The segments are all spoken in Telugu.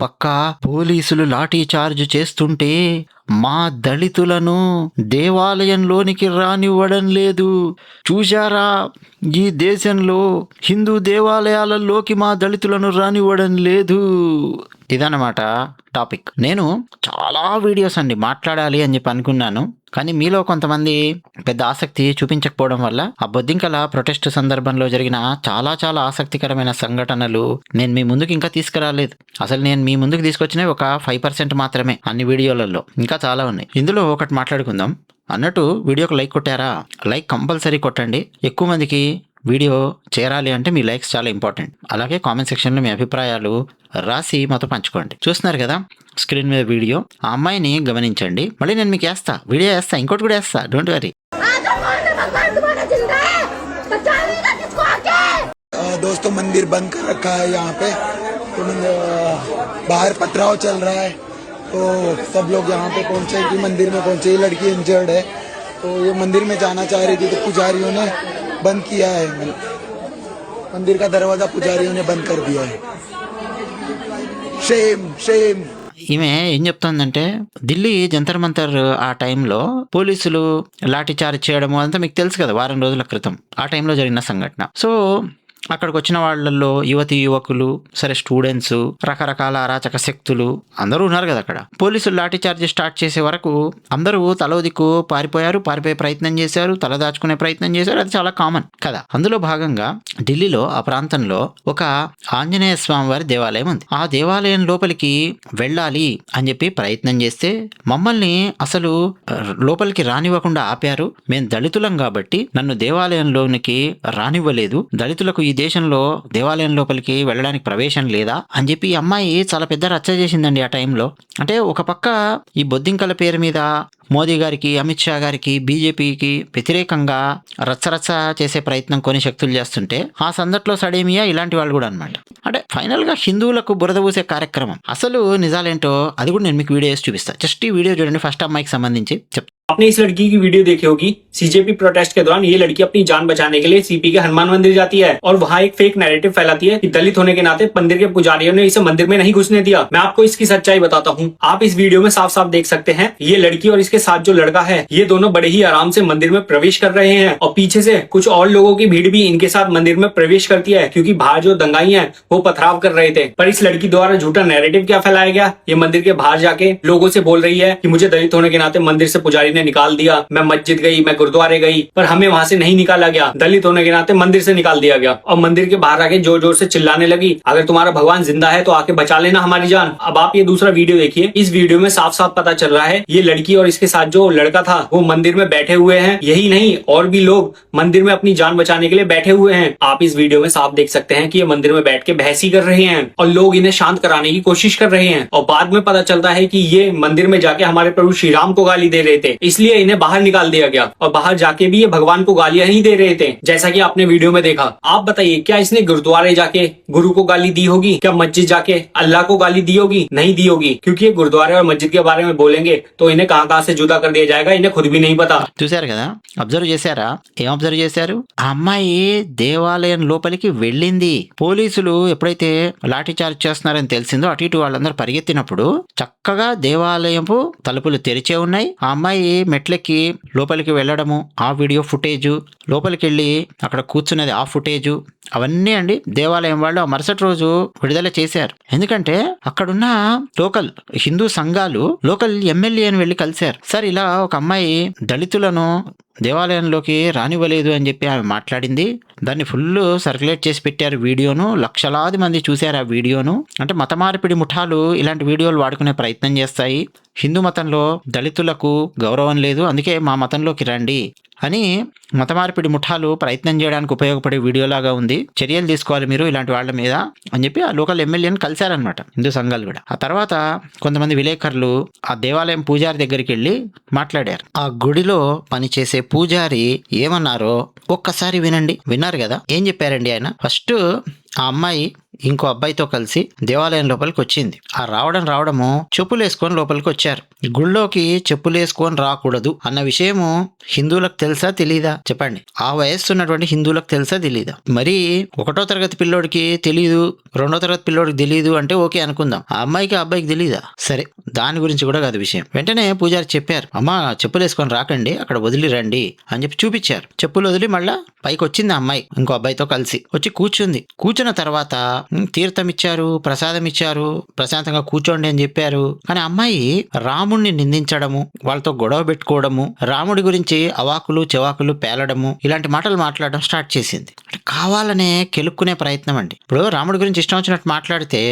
పక్క పోలీసులు లాఠీ చార్జ్ చేస్తుంటే మా దళితులను దేవాలయంలోనికి రానివ్వడం లేదు. చూశారా, ఈ దేశంలో హిందూ దేవాలయాలలోకి మా దళితులను రానివ్వడం లేదు. ఇదన్నమాట టాపిక్. నేను చాలా వీడియోస్ మాట్లాడాలి అని చెప్పి అనుకున్నాను, కానీ మీలో కొంతమంది పెద్ద ఆసక్తి చూపించకపోవడం వల్ల ఆ బొద్దింకల ప్రొటెస్ట్ సందర్భంలో జరిగిన చాలా చాలా ఆసక్తికరమైన సంఘటనలు నేను మీ ముందుకు ఇంకా తీసుకురాలేదు. అసలు నేను మీ ముందుకు తీసుకొచ్చినవి ఒక 5% మాత్రమే అన్ని వీడియోలలో, ఇంకా చాలా ఉన్నాయి. ఇందులో ఒకటి మాట్లాడుకుందాం. అన్నట్టు వీడియోకి లైక్ కొట్టారా? లైక్ కంపల్సరీ కొట్టండి. ఎక్కువ మందికి వీడియో చేరాలి అంటే మీ లైక్స్ చాలా ఇంపార్టెంట్. అలాగే కామెంట్ సెక్షన్లో మీ అభిప్రాయాలు రాసి మాతో పంచుకోండి. చూస్తున్నారు కదా స్క్రీన్ మీద వీడియో, ఆ అమ్మాయిని గమనించండి. మళ్ళీ నేను మీకు వీడియో వేస్తా, ఇంకోటి కూడా వేస్తా, డోంట్ వరీ. दोस्तों मंदिर बंद कर रखा है यहाँ पे, तो बाहर पथराव चल रहा है, तो सब लोग यहाँ पे पहुँचे कि मंदिर में पहुँचे। ये लड़की इंजर्ड है, तो ये मंदिर में जाना चाह रही थी, तो पुजारियों ने बंद किया है। मंदिर का दरवाजा पुजारियों ने बंद कर दिया है। Shem Shem. ఈమె ఏం చెప్తుందంటే, ఢిల్లీ జంతర్ మంతర్ ఆ టైంలో పోలీసులు లాఠీ చార్జ్ చేయడము అంతా మీకు తెలుసు కదా, వారం రోజుల క్రితం ఆ టైంలో జరిగిన సంఘటన. సో అక్కడికి వచ్చిన వాళ్ళల్లో యువతి యువకులు, సరే స్టూడెంట్స్, రకరకాల అరాచక శక్తులు అందరూ ఉన్నారు కదా అక్కడ. పోలీసులు లాఠీ చార్జ్ స్టార్ట్ చేసే వరకు అందరూ తలో దిక్కు పారిపోయే ప్రయత్నం చేశారు, తల దాచుకునే ప్రయత్నం చేశారు. అది చాలా కామన్ కదా. అందులో భాగంగా ఢిల్లీలో ఆ ప్రాంతంలో ఒక ఆంజనేయ స్వామి వారి దేవాలయం ఉంది. ఆ దేవాలయం లోపలికి వెళ్ళాలి అని చెప్పి ప్రయత్నం చేస్తే మమ్మల్ని అసలు లోపలికి రానివ్వకుండా ఆపారు. మేము దళితులం కాబట్టి నన్ను దేవాలయంలోనికి రానివ్వలేదు. దళితులకు ఈ దేశంలో దేవాలయం లోపలికి వెళ్ళడానికి ప్రవేశం లేదా అని చెప్పి ఈ అమ్మాయి చాలా పెద్ద రచ్చ చేసిందండి ఆ టైంలో. అంటే ఒక పక్క ఈ బొద్దింకల పేరు మీద మోదీ గారికి, అమిత్ షా గారికి, బీజేపీకి వ్యతిరేకంగా రచ్చరచ్చ చేసే ప్రయత్నం కొన్ని శక్తులు చేస్తుంటే, ఆ సందట్లో సడేమియా ఇలాంటి వాళ్ళు కూడా అనమాట. అంటే ఫైనల్ గా హిందువులకు బురద పూసే కార్యక్రమం. అసలు నిజాలేంటో అది కూడా నేను మీకు వీడియో వేసి చూపిస్తాను. జస్ట్ ఈ వీడియో చూడండి. ఫస్ట్ అమ్మాయికి సంబంధించి చెప్తాను. आपने इस लड़की की वीडियो देखी होगी। सीजेपी प्रोटेस्ट के दौरान ये लड़की अपनी जान बचाने के लिए सीपी के हनुमान मंदिर जाती है और वहाँ एक फेक नैरेटिव फैलाती है कि दलित होने के नाते मंदिर के पुजारियों ने इसे मंदिर में नहीं घुसने दिया। मैं आपको इसकी सच्चाई बताता हूँ। आप इस वीडियो में साफ साफ देख सकते हैं, ये लड़की और इसके साथ जो लड़का है, ये दोनों बड़े ही आराम से मंदिर में प्रवेश कर रहे हैं और पीछे से कुछ और लोगों की भीड़ भी इनके साथ मंदिर में प्रवेश करती है, क्योंकि बाहर जो दंगाई है वो पथराव कर रहे थे। पर इस लड़की द्वारा झूठा नैरेटिव क्या फैलाया गया, ये मंदिर के बाहर जाके लोगों से बोल रही है कि मुझे दलित होने के नाते मंदिर से पुजारी ने निकाल दिया, मैं मस्जिद गई, मैं गुरुद्वारे गई, पर हमें वहां से नहीं निकाला गया। दलित होने के नाते मंदिर से निकाल दिया गया और मंदिर के बाहर आके जोर जोर से चिल्लाने लगी, अगर तुम्हारा भगवान जिंदा है तो आके बचा लेना हमारी जान। अब आप ये दूसरा वीडियो देखिए। इस वीडियो में साफ साफ पता चल रहा है ये लड़की और इसके साथ जो लड़का था वो मंदिर में बैठे हुए हैं। यही नहीं, और भी लोग मंदिर में अपनी जान बचाने के लिए बैठे हुए हैं। आप इस वीडियो में साफ देख सकते हैं कि ये मंदिर में बैठ के बहस ही कर रहे हैं और लोग इन्हें शांत कराने की कोशिश कर रहे हैं। और बाद में पता चलता है कि ये मंदिर में जाके हमारे प्रभु श्री राम को गाली दे रहे थे, इसलिए इन्हें बाहर निकाल दिया गया और बाहर जाके भी ये भगवान को गालियां नहीं दे रहे थे, जैसा कि आपने वीडियो में देखा। आप बताइए, क्या इसने गुरुद्वारे जाके गुरु को गाली दी होगी? क्या मस्जिद जाके अल्लाह को गाली दी होगी? नहीं दी होगी, क्योंकि ये गुरुद्वारे और मस्जिद के बारे में बोलेंगे तो इन्हें कहां से जुदा कर दिया जाएगा, इन्हें खुद भी नहीं पता। చూశారు కదా, అబ్జర్వ్ చేశారా? ఏం అబ్జర్వ్ చేశారు? ఆ అమ్మాయి దేవాలయం లోపలికి వెళ్ళింది. పోలీసులు ఎప్పుడైతే లాఠీ చార్జ్ చేస్తున్నారని తెలిసిందో అటు ఇటు వాళ్ళందరూ పరిగెత్తినప్పుడు చక్కగా దేవాలయపు తలుపులు తెరిచే ఉన్నాయి. ఆ అమ్మాయి మెట్లెక్కి లోపలికి వెళ్ళడము, ఆ వీడియో ఫుటేజ్, లోపలికి వెళ్ళి అక్కడ కూర్చున్నది ఆ ఫుటేజ్, అవన్నీ దేవాలయం వాళ్ళు ఆ మరుసటి రోజు విడుదల చేశారు. ఎందుకంటే అక్కడున్న లోకల్ హిందూ సంఘాలు లోకల్ ఎమ్మెల్యేని వెళ్ళి కలిశారు. సార్, ఇలా ఒక అమ్మాయి దళితులను దేవాలయంలోకి రానివ్వలేదు అని చెప్పి ఆమె మాట్లాడింది. దాన్ని ఫుల్ సర్క్యులేట్ చేసి పెట్టారు వీడియోను. లక్షలాది మంది చూశారు ఆ వీడియోను. అంటే మత మార్పిడి ముఠాలు ఇలాంటి వీడియోలు వాడుకునే ప్రయత్నం చేస్తాయి. హిందూ మతంలో దళితులకు గౌరవం లేదు, అందుకే మా మతంలోకి రండి అని మత మార్పిడి ముఠాలు ప్రయత్నం చేయడానికి ఉపయోగపడే వీడియోలాగా ఉంది. చర్యలు తీసుకోవాలి మీరు ఇలాంటి వాళ్ళ మీద అని చెప్పి ఆ లోకల్ ఎమ్మెల్యేని కలిశారనమాట హిందూ సంఘాలు కూడా. ఆ తర్వాత కొంతమంది విలేకరులు ఆ దేవాలయం పూజారి దగ్గరికి వెళ్ళి మాట్లాడారు. ఆ గుడిలో పనిచేసే పూజారి ఏమన్నారో ఒక్కసారి వినండి. విన్నారు కదా ఏం చెప్పారండి ఆయన? ఫస్ట్ ఆ అమ్మాయి ఇంకో అబ్బాయితో కలిసి దేవాలయం లోపలికి వచ్చింది. ఆ రావడము చెప్పులు వేసుకొని లోపలికి వచ్చారు. గుళ్ళోకి చెప్పులు వేసుకొని రాకూడదు అన్న విషయము హిందువులకు తెలుసా తెలీదా చెప్పండి? ఆ వయస్సు ఉన్నటువంటి హిందువులకు తెలుసా తెలీదా? మరి 1వ తరగతి పిల్లోడికి తెలీదు, 2వ తరగతి పిల్లోడికి తెలీదు అంటే ఓకే అనుకుందాం. ఆ అమ్మాయికి ఆ అబ్బాయికి తెలీదా? సరే, దాని గురించి కూడా కాదు విషయం. వెంటనే పూజారి చెప్పారు, అమ్మా చెప్పులు వేసుకొని రాకండి, అక్కడ వదిలి రండి అని చెప్పి చూపించారు. చెప్పులు వదిలి మళ్ళా పైకి వచ్చింది ఆ అమ్మాయి ఇంకో అబ్బాయితో కలిసి వచ్చి కూర్చుంది. కూర్చున్న తర్వాత తీర్థం ఇచ్చారు, ప్రసాదం ఇచ్చారు, ప్రశాంతంగా కూర్చోండి అని చెప్పారు. కానీ అమ్మాయి రాముణ్ణి నిందించడము, వాళ్ళతో గొడవ పెట్టుకోవడము, రాముడి గురించి అవాకులు చెవాకులు పేలడము, ఇలాంటి మాటలు మాట్లాడడం స్టార్ట్ చేసింది. అంటే కావాలనే కెలుక్కునే ప్రయత్నం అండి. ఇప్పుడు రాముడి గురించి ఇష్టం వచ్చినట్టు మాట్లాడితే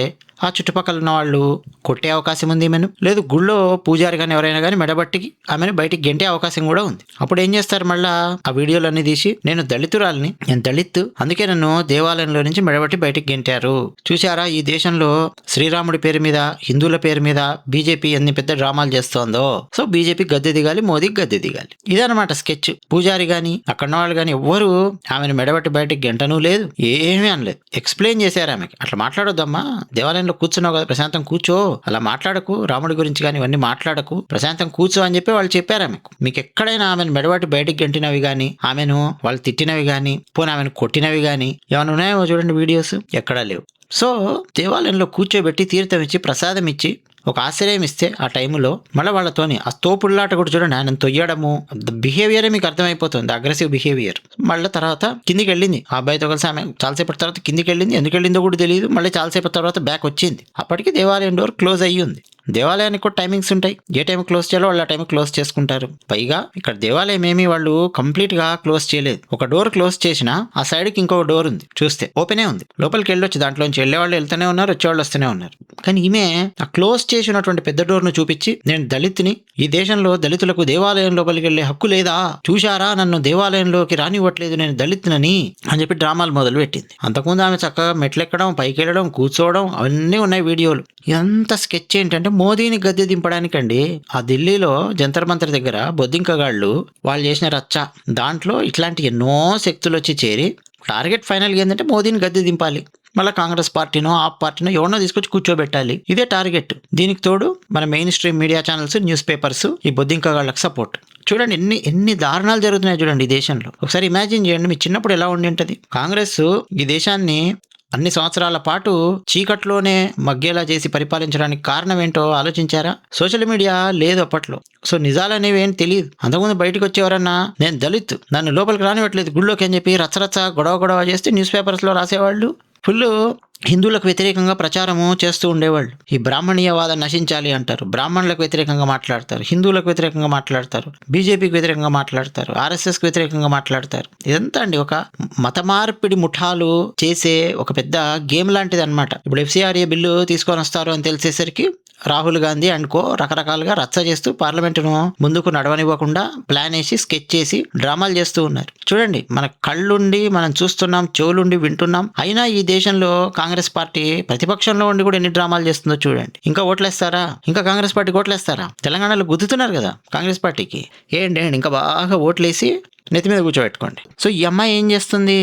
ఆ చుట్టుపక్కల ఉన్న వాళ్ళు కొట్టే అవకాశం ఉంది ఈమెను, లేదు గుళ్ళో పూజారి కానీ ఎవరైనా కానీ మెడబట్టికి ఆమెను బయటికి గెంటే అవకాశం కూడా ఉంది. అప్పుడు ఏం చేస్తారు, మళ్ళా ఆ వీడియోలన్నీ తీసి నేను దళితురాలిని, నేను దళిత్, అందుకే నన్ను దేవాలయంలో నుంచి మెడబట్టి బయటికి గెంటారు, చూశారా ఈ దేశంలో శ్రీరాముడి పేరు మీద హిందువుల పేరు మీద బీజేపీ ఎన్ని పెద్ద డ్రామాలు చేస్తోందో, సో బీజేపీ గద్దె దిగాలి, మోదీకి గద్దె దిగాలి. ఇదనమాట స్కెచ్. పూజారి గాని అక్కడ వాళ్ళు కానీ ఎవ్వరు ఆమెను మెడబట్టి బయటికి గెంటనూ లేదు, ఏమీ అనలేదు. ఎక్స్ప్లెయిన్ చేశారు ఆమెకి, అట్లా మాట్లాడొద్దమ్మా, దేవాలయంలో కూర్చున్నావు కదా ప్రశాంతం కూర్చో, అలా మాట్లాడకు, రాముడి గురించి కానీ ఇవన్నీ మాట్లాడకు, ప్రశాంతం కూర్చో అని చెప్పి వాళ్ళు చెప్పారు ఆమెకు. మీకు ఎక్కడైనా ఆమెను మెడబట్టి బయటికి గెంటినవి కానీ, ఆమెను వాళ్ళు తిట్టినవి కానీ, పోనీ ఆమెను కొట్టినవి కానీ ఏమైనా ఉన్నాయో చూడండి వీడియోస్, ఎక్కడా లేవు. సో దేవాలయంలో కూర్చోబెట్టి తీర్థం ఇచ్చి ప్రసాదం ఇచ్చి ఒక ఆశ్రయం ఇస్తే ఆ టైంలో మళ్ళీ వాళ్ళతోని ఆ తోపుల్లాట కూడా చూడండి, ఆయన తొయ్యడము, బిహేవియరే మీకు అర్థమైపోతుంది, అగ్రెసివ్ బిహేవియర్. మళ్ళీ తర్వాత కిందికి వెళ్ళింది ఆ అబ్బాయితో కలిసి ఆమె, చాలాసేపటి తర్వాత కిందికి వెళ్ళింది, ఎందుకు వెళ్ళిందో కూడా తెలియదు. మళ్ళీ చాలాసేపటి తర్వాత బ్యాక్ వచ్చింది. అప్పటికి దేవాలయం డోర్ క్లోజ్ అయ్యి ఉంది. దేవాలయానికి కూడా టైమింగ్స్ ఉంటాయి, ఏ టైం క్లోజ్ చేయాలో వాళ్ళు ఆ టైం క్లోజ్ చేసుకుంటారు. పైగా ఇక్కడ దేవాలయం ఏమీ వాళ్ళు కంప్లీట్ గా క్లోజ్ చేయలేదు. ఒక డోర్ క్లోజ్ చేసినా ఆ సైడ్ కి ఇంకొక డోర్ ఉంది, చూస్తే ఓపెనే ఉంది, లోపలికి వెళ్ళొచ్చు, దాంట్లోంచి వెళ్ళే వాళ్ళు వెళ్తూనే ఉన్నారు, వచ్చేవాళ్ళు వస్తూనే ఉన్నారు. కానీ ఈమె ఆ క్లోజ్ చేసినటువంటి పెద్ద డోర్ ను చూపించి నేను దళితుని, ఈ దేశంలో దళితులకు దేవాలయం లోపలికి వెళ్లే హక్కు లేదా, చూశారా నన్ను దేవాలయంలోకి రానివ్వట్లేదు, నేను దళితునని అని చెప్పి డ్రామాలు మొదలు పెట్టింది. అంతకుముందు ఆమె చక్కగా మెట్లెక్కడం, పైకి వెళ్ళడం, కూర్చోవడం అవన్నీ ఉన్నాయి వీడియోలు. ఇదంతా స్కెచ్ ఏంటంటే మోదీని గద్దె దింపడానికండి. ఆ ఢిల్లీలో జంతర్ మంతర్ దగ్గర బొద్దింకగాళ్ళు వాళ్ళు చేసిన రచ్చ, దాంట్లో ఇట్లాంటి ఎన్నో శక్తులు వచ్చి చేరి టార్గెట్ ఫైనల్గా ఏంటంటే మోదీని గద్దె దింపాలి, మళ్ళీ కాంగ్రెస్ పార్టీనో ఆప్ పార్టీనో ఎవరినో తీసుకొచ్చి కూర్చోబెట్టాలి, ఇదే టార్గెట్. దీనికి తోడు మన main stream media channels, news papers ఈ బొద్దింకగాళ్ళకి సపోర్ట్. చూడండి ఎన్ని దారుణాలు జరుగుతున్నాయి చూడండి ఈ దేశంలో. ఒకసారి ఇమాజిన్ చేయండి, మీ చిన్నప్పుడు ఎలా ఉండి ఉంటుంది. కాంగ్రెస్ ఈ దేశాన్ని అన్ని సంవత్సరాల పాటు చీకట్లోనే మగ్గేలా చేసి పరిపాలించడానికి కారణం ఏంటో ఆలోచించారా? సోషల్ మీడియా లేదు అప్పట్లో, సో నిజాలు అనేవి ఏం తెలియదు. అంతకుముందు బయటకు వచ్చేవారన్నా నేను దళిత్, నన్ను లోపలికి రానివ్వట్లేదు గుళ్ళోకి అని చెప్పి రచ్చరచ్చ గొడవ చేస్తే న్యూస్ పేపర్స్లో రాసేవాళ్ళు. ఫుల్ హిందువులకు వ్యతిరేకంగా ప్రచారము చేస్తూ ఉండేవాళ్ళు. ఈ బ్రాహ్మణీయవాదం నశించాలి అంటారు, బ్రాహ్మణులకు వ్యతిరేకంగా మాట్లాడతారు, హిందువులకు వ్యతిరేకంగా మాట్లాడతారు, బీజేపీకి వ్యతిరేకంగా మాట్లాడతారు, ఆర్ఎస్ఎస్కి వ్యతిరేకంగా మాట్లాడతారు. ఇదంతా అండి ఒక మత మార్పిడి ముఠాలు చేసే ఒక పెద్ద గేమ్ లాంటిది అనమాట. ఇప్పుడు FCRA బిల్లు తీసుకొని వస్తారు అని తెలిసేసరికి రాహుల్ గాంధీ అండ్కో రకరకాలుగా రచ్చ చేస్తూ పార్లమెంటును ముందుకు నడవనివ్వకుండా ప్లాన్ వేసి స్కెచ్ చేసి డ్రామాలు చేస్తూ ఉన్నారు. చూడండి, మన కళ్ళుండి మనం చూస్తున్నాం, చెవులుండి వింటున్నాం, అయినా ఈ దేశంలో కాంగ్రెస్ పార్టీ ప్రతిపక్షంలో ఉండి కూడా ఎన్ని డ్రామాలు చేస్తుందో చూడండి. ఇంకా ఓట్లేస్తారా? ఇంకా కాంగ్రెస్ పార్టీకి ఓట్లేస్తారా? తెలంగాణలో గుద్దుతున్నారు కదా కాంగ్రెస్ పార్టీకి, ఏంటి ఇంకా బాగా ఓట్లేసి నెత్తి మీద కూర్చోబెట్టుకోండి. సో ఈ అమ్మాయి ఏం చేస్తుంది,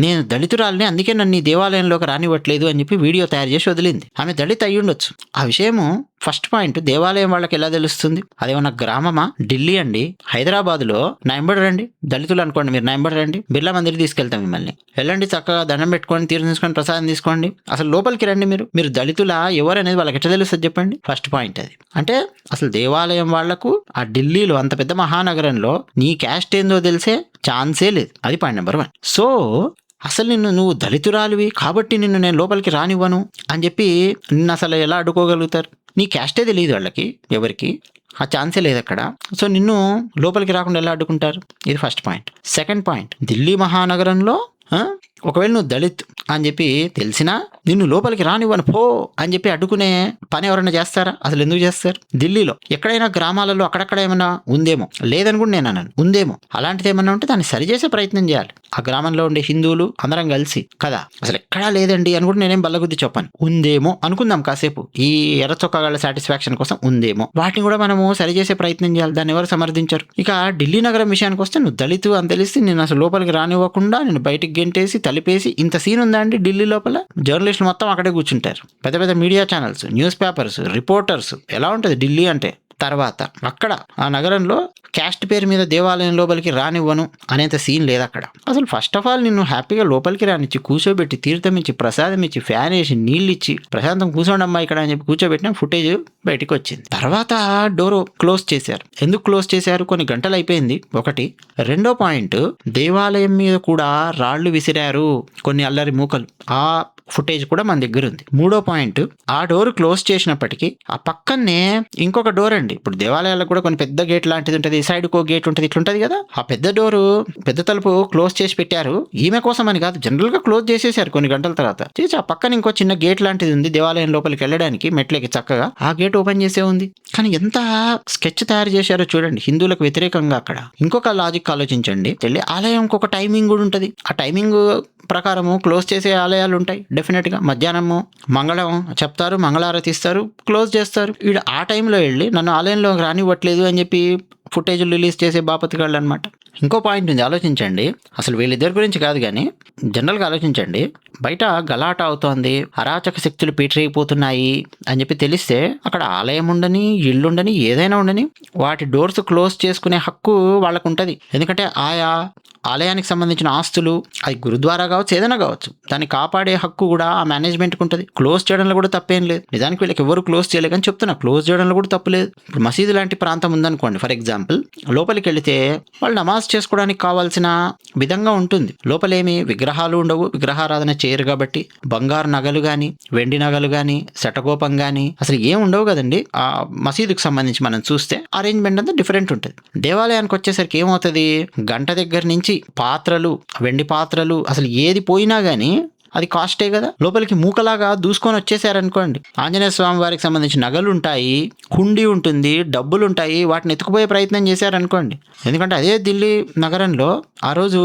నేను దళితురాలని అందుకే నన్ను ఈ దేవాలయంలోకి రానివ్వట్లేదు అని చెప్పి వీడియో తయారు చేసి వదిలింది. ఆమె దళిత అయ్యి ఉండొచ్చు. ఆ విషయము ఫస్ట్ పాయింట్, దేవాలయం వాళ్ళకి ఎలా తెలుస్తుంది? అదేమన్నా గ్రామమా? ఢిల్లీ అండి, హైదరాబాద్లో నా ఎంబడి రండి, దళితులు అనుకోండి, మీరు నా ఎంబడి రండి, బిర్లా మందిర్ తీసుకెళ్తాం మిమ్మల్ని, వెళ్ళండి, చక్కగా దండం పెట్టుకోండి, తీర్థం తీసుకొని ప్రసాదం తీసుకోండి, అసలు లోపలికి రండి. మీరు దళితులా ఎవరు అనేది వాళ్ళకి ఎట్లా తెలుస్తుంది చెప్పండి? ఫస్ట్ పాయింట్ అది. అంటే అసలు దేవాలయం వాళ్లకు ఆ ఢిల్లీలో అంత పెద్ద మహానగరంలో నీ క్యాస్ట్ ఏందో తెలిసే ఛాన్సే లేదు. అది పాయింట్ నెంబర్ 1. సో అసలు నువ్వు దళితురాలివి కాబట్టి నిన్ను నేను లోపలికి రానివ్వను అని చెప్పి నిన్ను అసలు ఎలా అడ్డుకోగలుగుతారు? నీ క్యాస్టే తెలియదు వాళ్ళకి, ఎవరికి ఆ ఛాన్సే లేదు అక్కడ. సో నిన్ను లోపలికి రాకుండా ఎలా అడ్డుకుంటారు? ఇది first point. Second point, Delhi మహానగరంలో ఒకవేళ నువ్వు దళిత్ అని చెప్పి తెలిసినా నిన్ను లోపలికి రానివ్వను పో అని చెప్పి అడ్డుకునే పని ఎవరైనా చేస్తారా? అసలు ఎందుకు చేస్తారు? ఢిల్లీలో ఎక్కడైనా గ్రామాలలో అక్కడక్కడ ఏమైనా ఉందేమో, లేదని కూడా నేను అన్నాను, ఉందేమో, అలాంటిది ఏమన్నా ఉంటే దాన్ని సరిచేసే ప్రయత్నం చేయాలి. ఆ గ్రామంలో ఉండే హిందువులు అందరం కలిసి కదా. అసలు ఎక్కడ ఎక్కడా లేదండి అని కూడా నేనేం బల్లగుద్ది చెప్పాను. ఉందేమో అనుకుందాం కాసేపు, ఈ ఎర్ర చొక్కాగాళ్ళ సాటిస్ఫాక్షన్ కోసం ఉందేమో, వాటిని కూడా మనము సరిచేసే ప్రయత్నం చేయాలి. దాన్ని ఎవరు సమర్థించారు? ఇక ఢిల్లీ నగరం విషయానికి వస్తే, నువ్వు దళితు అని తెలిసి నేను అసలు లోపలికి రానివ్వకుండా నేను బయటికి గెంటేసి తలిపేసి, ఇంత సీన్ ఉందా అండి ఢిల్లీ లోపల? జర్నలిస్టులు మొత్తం అక్కడే కూర్చుంటారు, పెద్ద పెద్ద media channels, news papers, reporters. ఎలా ఉంటుంది ఢిల్లీ అంటే? తర్వాత అక్కడ ఆ నగరంలో క్యాస్ట్ పేరు మీద దేవాలయం లోపలికి రానివ్వను అనేంత సీన్ లేదు అక్కడ. అసలు ఫస్ట్ ఆఫ్ ఆల్ నిన్ను హ్యాపీగా లోపలికి రానిచ్చి, కూర్చోబెట్టి, తీర్థం ఇచ్చి, ప్రసాదం ఇచ్చి, ఫ్యాన్ వేసి, నీళ్ళు ఇచ్చి, ప్రశాంతం కూర్చోండమ్మా ఇక్కడ అని చెప్పి కూర్చోబెట్టిన ఫుటేజ్ బయటికి వచ్చింది. తర్వాత డోర్ క్లోజ్ చేశారు. ఎందుకు క్లోజ్ చేశారు? కొన్ని గంటలు అయిపోయింది ఒకటి. రెండో పాయింట్, దేవాలయం మీద కూడా రాళ్లు విసిరారు కొన్ని అల్లరి మూకలు. ఆ ఫుటేజ్ కూడా మన దగ్గర ఉంది. మూడో పాయింట్, ఆ డోర్ క్లోజ్ చేసినప్పటికీ ఆ పక్కనే ఇంకొక డోర్ అండి. ఇప్పుడు దేవాలయాలకు కూడా కొన్ని పెద్ద గేట్ లాంటిది ఉంటుంది, సైడ్ కో గేట్ ఉంటుంది, ఇట్లుంటది కదా. ఆ పెద్ద డోరు, పెద్ద తలుపు క్లోజ్ చేసి పెట్టారు. ఈమె కోసం అని కాదు, జనరల్ గా క్లోజ్ చేసేసారు కొన్ని గంటల తర్వాత. చేసి ఆ పక్కన ఇంకో చిన్న గేట్ లాంటిది ఉంది దేవాలయం లోపలికి వెళ్ళడానికి, మెట్లకి చక్కగా ఆ గేట్ ఓపెన్ చేసే ఉంది. కానీ ఎంత స్కెచ్ తయారు చేశారో చూడండి హిందువులకు వ్యతిరేకంగా అక్కడ. ఇంకొక లాజిక్ ఆలోచించండి, వెళ్ళి ఆలయం ఒక టైమింగ్ కూడా ఉంటుంది. ఆ టైమింగ్ ప్రకారము క్లోజ్ చేసే ఆలయాలు ఉంటాయి డెఫినెట్గా. మధ్యాహ్నము మంగళం చెప్తారు, మంగళారతి ఇస్తారు, క్లోజ్ చేస్తారు. వీడు ఆ టైంలో వెళ్ళి నన్ను ఆలయంలో రానివ్వట్లేదు అని చెప్పి ఫుటేజ్లు రిలీజ్ చేసే బాపతిగాళ్ళు అనమాట. ఇంకో పాయింట్ ఉంది, ఆలోచించండి. అసలు వీళ్ళిద్దరి గురించి కాదు కానీ జనరల్గా ఆలోచించండి. బయట గలాట అవుతోంది, అరాచక శక్తులు పీటరైపోతున్నాయి అని చెప్పి తెలిస్తే అక్కడ ఆలయం ఉండని, ఇల్లుండని, ఏదైనా ఉండని, వాటి డోర్స్ క్లోజ్ చేసుకునే హక్కు వాళ్ళకు ఉంటుంది. ఎందుకంటే ఆయా ఆలయానికి సంబంధించిన ఆస్తులు, అది గురుద్వారా కావచ్చు, ఏదైనా కావచ్చు, దాన్ని కాపాడే హక్కు కూడా ఆ మేనేజ్మెంట్కి ఉంటుంది. క్లోజ్ చేయడంలో కూడా తప్పేం లేదు. నిజానికి వీళ్ళకి ఎవరు క్లోజ్ చేయలేదు కానీ చెప్తున్నా, క్లోజ్ చేయడంలో కూడా తప్పు లేదు. ఇప్పుడు మసీదు లాంటి ప్రాంతం ఉందనుకోండి ఫర్ ఎగ్జాంపుల్, లోపలికి వెళితే వాళ్ళు నమాజ్ చేసుకోవడానికి కావాల్సిన విధంగా ఉంటుంది. లోపలేమి విగ్రహాలు ఉండవు, విగ్రహారాధన చేయరు కాబట్టి. బంగారు నగలు కానీ, వెండి నగలు కానీ, శటకోపం కానీ అసలు ఏం ఉండవు కదండి. ఆ మసీదుకి సంబంధించి మనం చూస్తే అరేంజ్మెంట్ అంతా డిఫరెంట్ ఉంటుంది. దేవాలయానికి వచ్చేసరికి ఏమవుతుంది, గంట దగ్గర నుంచి పాత్రలు, వెండి పాత్రలు, అసలు ఏది పోయినా గానీ అది కాస్టే కదా. లోపలికి మూకలాగా దూసుకొని వచ్చేసారనుకోండి, ఆంజనేయ స్వామి వారికి సంబంధించిన నగలు ఉంటాయి, హుండీ ఉంటుంది, డబ్బులు ఉంటాయి, వాటిని ఎత్తుకుపోయే ప్రయత్నం చేశారనుకోండి. ఎందుకంటే అదే ఢిల్లీ నగరంలో ఆ రోజు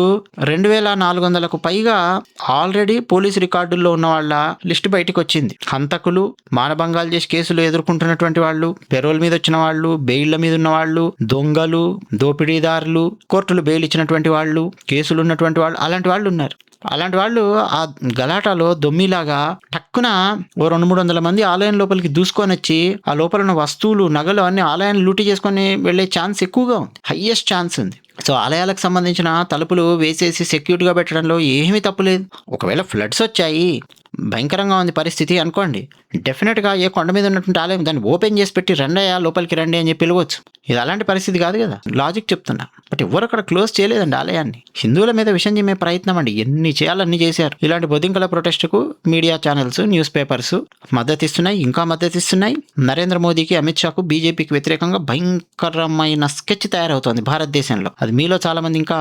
2400కు పైగా ఆల్రెడీ పోలీసు రికార్డుల్లో ఉన్న వాళ్ళ లిస్టు బయటకు వచ్చింది. హంతకులు, మానభంగాలు చేసి కేసులు ఎదుర్కొంటున్నటువంటి వాళ్ళు, పెరోల్ మీద వచ్చిన వాళ్ళు, బెయిళ్ల మీద ఉన్న వాళ్ళు, దొంగలు, దోపిడీదారులు, కోర్టులు బెయిల్ ఇచ్చినటువంటి వాళ్ళు, కేసులు ఉన్నటువంటి వాళ్ళు, అలాంటి వాళ్ళు ఉన్నారు. అలాంటి వాళ్ళు ఆ గలాటాలో దొమ్మిలాగా టక్కున ఓ 200-300 మంది ఆలయం లోపలికి దూసుకొని వచ్చి ఆ లోపల ఉన్న వస్తువులు, నగలు అన్ని ఆలయాన్ని లూటీ చేసుకొని వెళ్ళే ఛాన్స్ ఎక్కువగా ఉంది, హైయెస్ట్ ఛాన్స్ ఉంది. సో ఆలయాలకు సంబంధించిన తలుపులు వేసేసి సెక్యూరిటీగా పెట్టడంలో ఏమీ తప్పులేదు. ఒకవేళ ఫ్లడ్స్ వచ్చాయి, భయంకరంగా ఉంది పరిస్థితి అనుకోండి, డెఫినెట్గా ఏ కొండ మీద ఉన్నటువంటి ఆలయం దాన్ని ఓపెన్ చేసి పెట్టి రండయ్యా లోపలికి రండి అని చెప్పి పిలవచ్చు. ఇది అలాంటి పరిస్థితి కాదు కదా, లాజిక్ చెప్తున్నా. బట్ ఎవరు అక్కడ క్లోజ్ చేయలేదండి ఆలయాన్ని. హిందువుల మీద విషయం చెప్పే ప్రయత్నం అండి, ఎన్ని చేయాలన్నీ చేశారు. ఇలాంటి బొద్దింకల ప్రొటెస్ట్కు మీడియా ఛానల్స్, న్యూస్ పేపర్స్ మద్దతు ఇస్తున్నాయి, ఇంకా మద్దతు ఇస్తున్నాయి. నరేంద్ర మోదీకి, అమిత్ షాకు, బీజేపీకి వ్యతిరేకంగా భయంకరమైన స్కెచ్ తయారవుతోంది భారతదేశంలో. అది మీలో చాలా మంది ఇంకా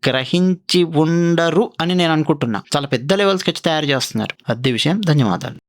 గ్రహించి ఉండరు అని నేను అనుకుంటున్నా. చాలా పెద్ద లెవెల్ స్కెచ్ తయారు చేస్తున్నారు. అదే విషయం. ధన్యవాదాలు.